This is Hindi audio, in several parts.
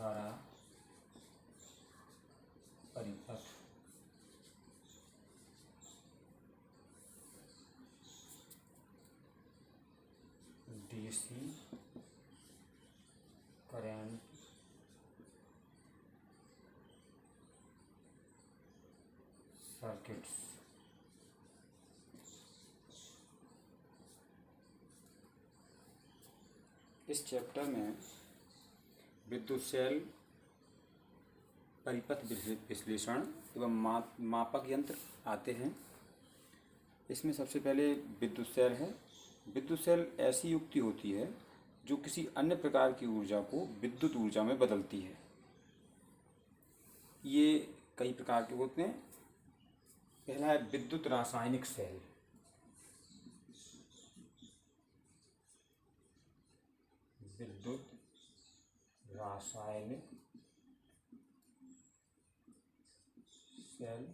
धारा परिपथ डीसी करंट सर्किट्स। इस चैप्टर में विद्युत सेल, परिपथ विश्लेषण एवं मापक यंत्र आते हैं। इसमें सबसे पहले विद्युत सेल है। विद्युत सेल ऐसी युक्ति होती है जो किसी अन्य प्रकार की ऊर्जा को विद्युत ऊर्जा में बदलती है। ये कई प्रकार के होते हैं। पहला है विद्युत रासायनिक सेल। विद्युत रासायनिक सेल,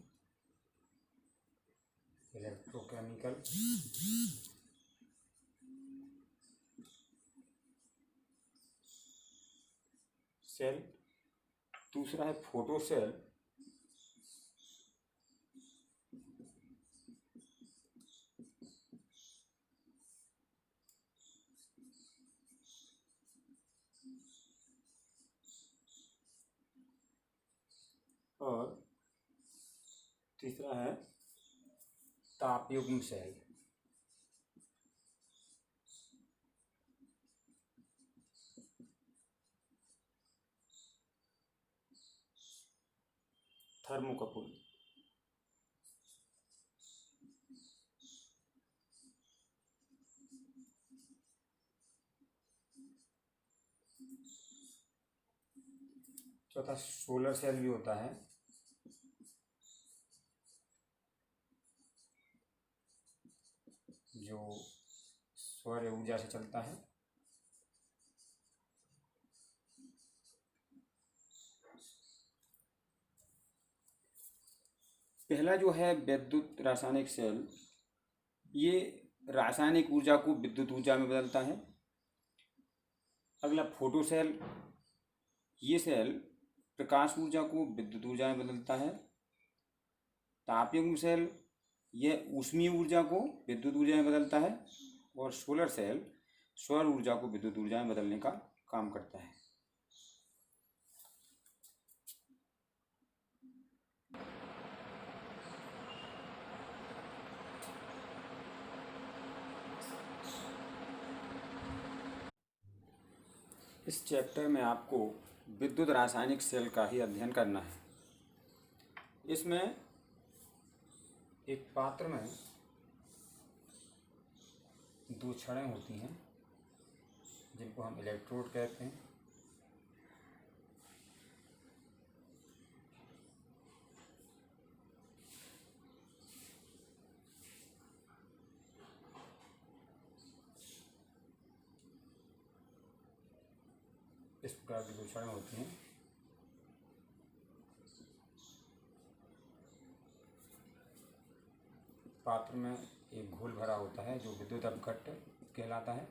इलेक्ट्रोकेमिकल सेल। दूसरा है फोटो सेल। और तीसरा है तापयुग्म सेल। थर्मोकपल। चौथा सोलर सेल भी होता है। जो सौर ऊर्जा से चलता है। पहला जो है विद्युत रासायनिक सेल, ये रासायनिक ऊर्जा को विद्युत ऊर्जा में बदलता है। अगला फोटो सेल, ये सेल प्रकाश ऊर्जा को विद्युत ऊर्जा में बदलता है। तापयुग्म सेल, यह ऊष्मीय ऊर्जा को विद्युत ऊर्जा में बदलता है। और सोलर सेल सौर ऊर्जा को विद्युत ऊर्जा में बदलने का काम करता है। इस चैप्टर में आपको विद्युत रासायनिक सेल का ही अध्ययन करना है। इसमें एक पात्र में दो छड़ें होती हैं जिनको हम इलेक्ट्रोड कहते हैं। इस प्रकार की दो छड़ें होती हैं। पात्र में एक घोल भरा होता है जो विद्युत अपघट्ट कहलाता है।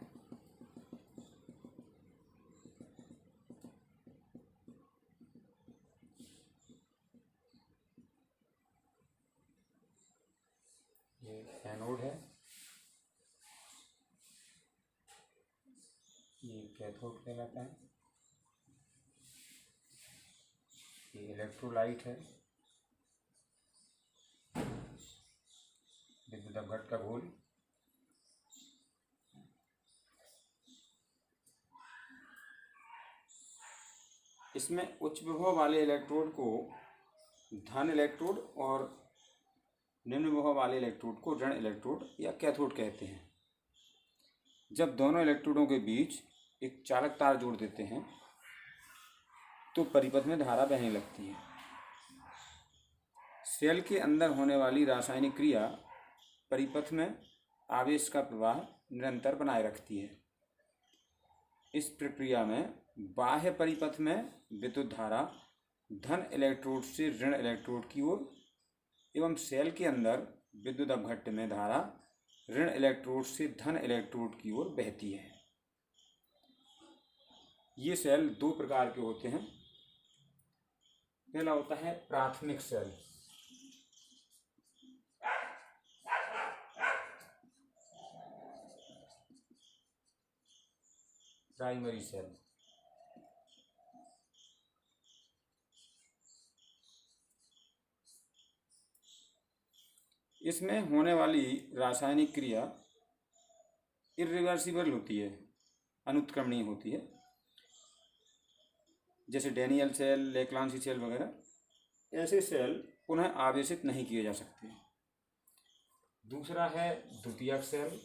ये एनोड है, ये कैथोड कहलाता है। ये इलेक्ट्रोलाइट है, विद्युत अपघट्ट का घोल। इसमें उच्च विभव वाले इलेक्ट्रोड को धन इलेक्ट्रोड और निम्न विभव वाले इलेक्ट्रोड को ऋण इलेक्ट्रोड या कैथोड कहते हैं। जब दोनों इलेक्ट्रोडों के बीच एक चालक तार जोड़ देते हैं तो परिपथ में धारा बहने लगती है। सेल के अंदर होने वाली रासायनिक क्रिया परिपथ में आवेश का प्रवाह निरंतर बनाए रखती है। इस प्रक्रिया में बाह्य परिपथ में विद्युत धारा धन इलेक्ट्रोड से ऋण इलेक्ट्रोड की ओर एवं सेल के अंदर विद्युत अपघट्ट में धारा ऋण इलेक्ट्रोड से धन इलेक्ट्रोड की ओर बहती है। ये सेल दो प्रकार के होते हैं। पहला होता है प्राथमिक सेल, प्राइमरी सेल। इसमें होने वाली रासायनिक क्रिया इरिवर्सिबल होती है, अनुत्क्रमणीय होती है, जैसे डैनियल सेल, लेक्लांसी सेल वगैरह। ऐसे सेल पुनः आवेशित नहीं किए जा सकते। दूसरा है द्वितीयक सेल,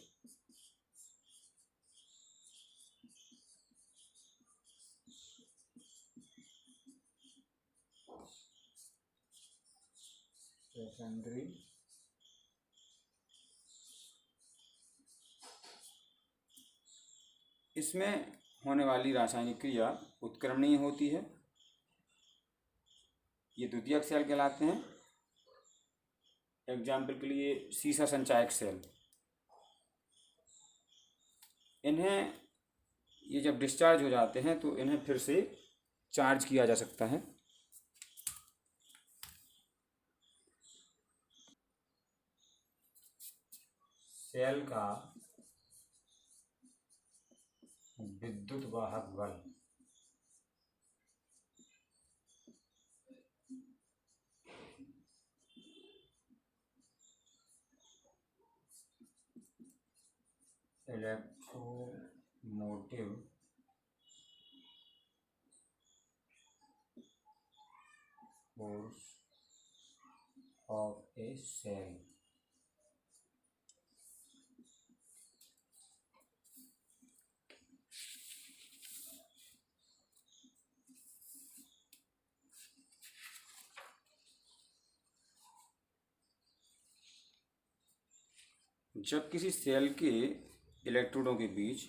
सेकेंडरी। इसमें होने वाली रासायनिक क्रिया उत्क्रमणीय होती है, ये द्वितीयक सेल कहलाते हैं। एग्जाम्पल के लिए सीसा संचायक सेल, इन्हें ये जब डिस्चार्ज हो जाते हैं तो इन्हें फिर से चार्ज किया जा सकता है। सेल का विद्युत वाहक बल electromotive force of a cell. जब किसी सेल के इलेक्ट्रोडों के बीच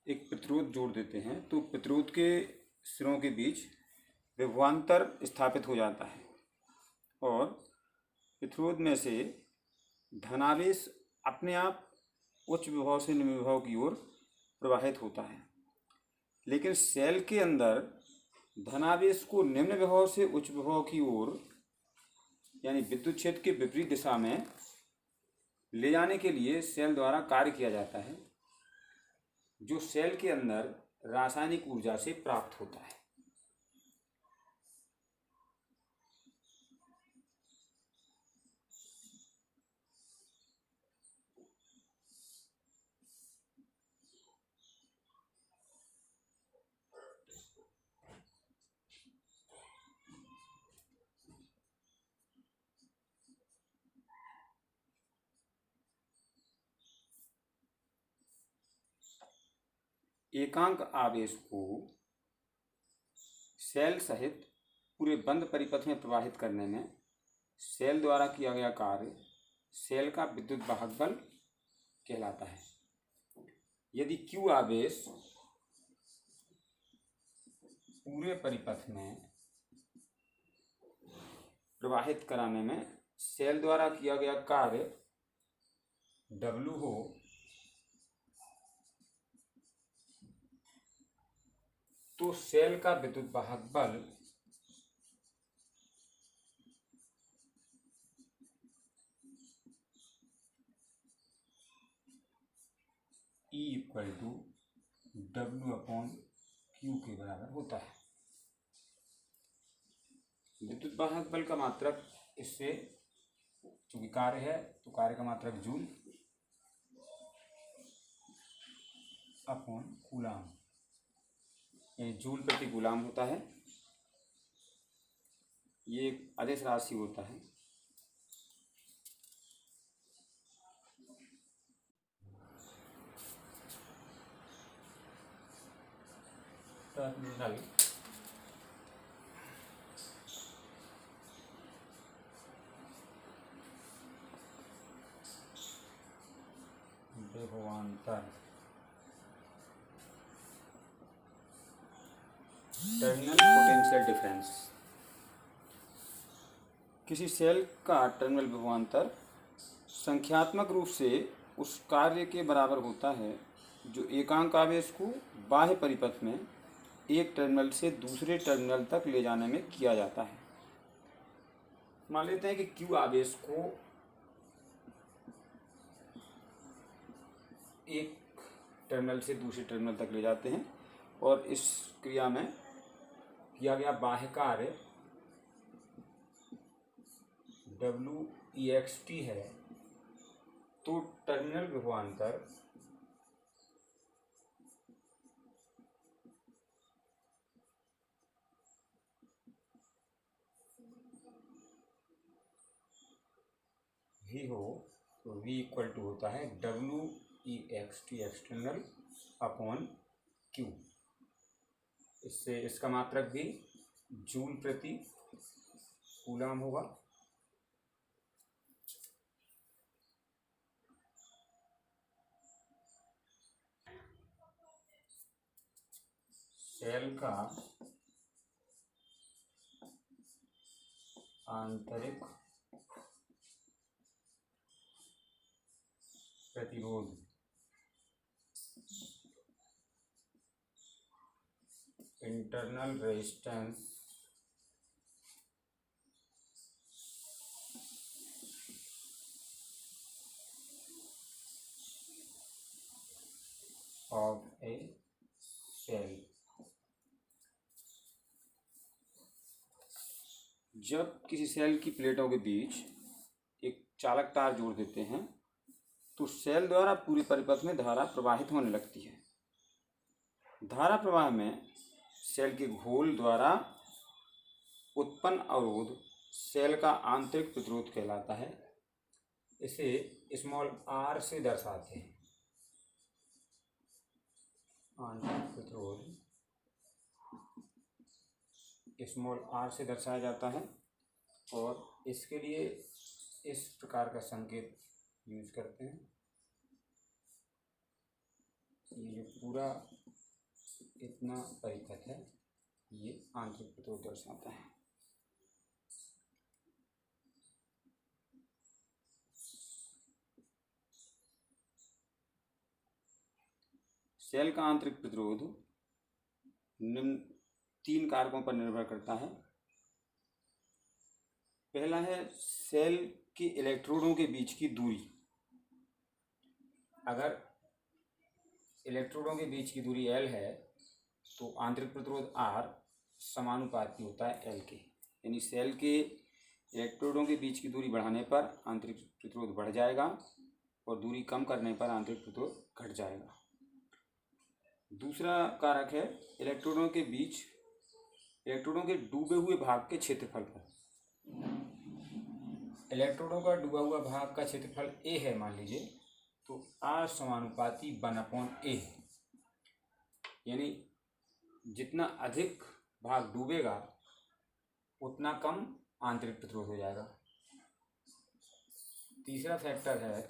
एक प्रतिरोध जोड़ देते हैं तो प्रतिरोध के सिरों के बीच विभवांतर स्थापित हो जाता है और प्रतिरोध में से धनावेश अपने आप उच्च विभव से निम्न विभव की ओर प्रवाहित होता है। लेकिन सेल के अंदर धनावेश को निम्न विभव से उच्च विभव की ओर यानी विद्युत क्षेत्र के विपरीत दिशा में ले जाने के लिए सेल द्वारा कार्य किया जाता है, जो सेल के अंदर रासायनिक ऊर्जा से प्राप्त होता है। एकांक आवेश को सेल सहित पूरे बंद परिपथ में प्रवाहित करने में सेल द्वारा किया गया कार्य सेल का विद्युत वाहक बल कहलाता है। यदि Q आवेश पूरे परिपथ में प्रवाहित कराने में सेल द्वारा किया गया कार्य W हो तो सेल का विद्युत वाहक बल E इक्वल टू W/Q के बराबर होता है। विद्युत वाहक बल का मात्रक इससे चूंकि कार्य है तो कार्य का मात्रक जूल अपॉन कूलाम, यानी जूल प्रति कूलाम होता है। ये एक अदिश राशि होता है। टर्मिनल विभवांतर, टर्मिनल पोटेंशियल डिफरेंस। किसी सेल का टर्मिनल विभवांतर संख्यात्मक रूप से उस कार्य के बराबर होता है जो एकांक आवेश को बाह्य परिपथ में एक टर्मिनल से दूसरे टर्मिनल तक ले जाने में किया जाता है। मान लेते हैं कि Q आवेश को एक टर्मिनल से दूसरे टर्मिनल तक ले जाते हैं और इस क्रिया में किया गया बाह्य कार्य WEXT है, तो टर्मिनल विभवांतर V हो तो V इक्वल टू होता है WEXT एक्सटर्नल अपॉन Q। इससे इसका मात्रक भी जूल प्रति कूलम होगा। सेल का आंतरिक प्रतिरोध internal resistance of a cell. जब किसी सेल की प्लेटों के बीच एक चालक तार जोड़ देते हैं तो सेल द्वारा पूरे परिपथ में धारा प्रवाहित होने लगती है। धारा प्रवाह में सेल के घोल द्वारा उत्पन्न अवरोध सेल का आंतरिक प्रतिरोध कहलाता है। इसे स्मॉल r से दर्शाते हैं। आंतरिक प्रतिरोध स्मॉल r से दर्शाया जाता है और इसके लिए इस प्रकार का संकेत यूज करते हैं। ये जो पूरा इतना परिपथ है ये आंतरिक प्रतिरोध दर्शाता है। सेल का आंतरिक प्रतिरोध निम्न 3 कारकों पर निर्भर करता है। पहला है सेल के इलेक्ट्रोडों के बीच की दूरी। अगर इलेक्ट्रोडों के बीच की दूरी L है तो आंतरिक प्रतिरोध R समानुपाती होता है L के, यानी सेल के इलेक्ट्रोडों के बीच की दूरी बढ़ाने पर आंतरिक प्रतिरोध बढ़ जाएगा और दूरी कम करने पर आंतरिक प्रतिरोध घट जाएगा। दूसरा कारक है इलेक्ट्रोडों के डूबे हुए भाग के क्षेत्रफल पर। इलेक्ट्रोडों का डूबा हुआ भाग का क्षेत्रफल A है मान लीजिए, तो R समानुपाती 1/A है, यानी जितना अधिक भाग डूबेगा उतना कम आंतरिक प्रतिरोध हो जाएगा। तीसरा फैक्टर है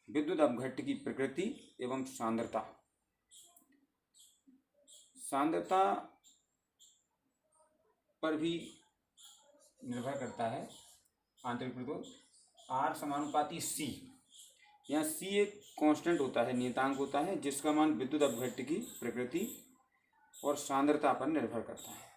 विद्युत अपघट्ट की प्रकृति एवं सांद्रता। सांद्रता पर भी निर्भर करता है आंतरिक प्रतिरोध। R समानुपाती C, यहाँ C एक कांस्टेंट होता है, नियतांक होता है, जिसका मान विद्युत अपघट्ट की प्रकृति और सांद्रता पर निर्भर करता है।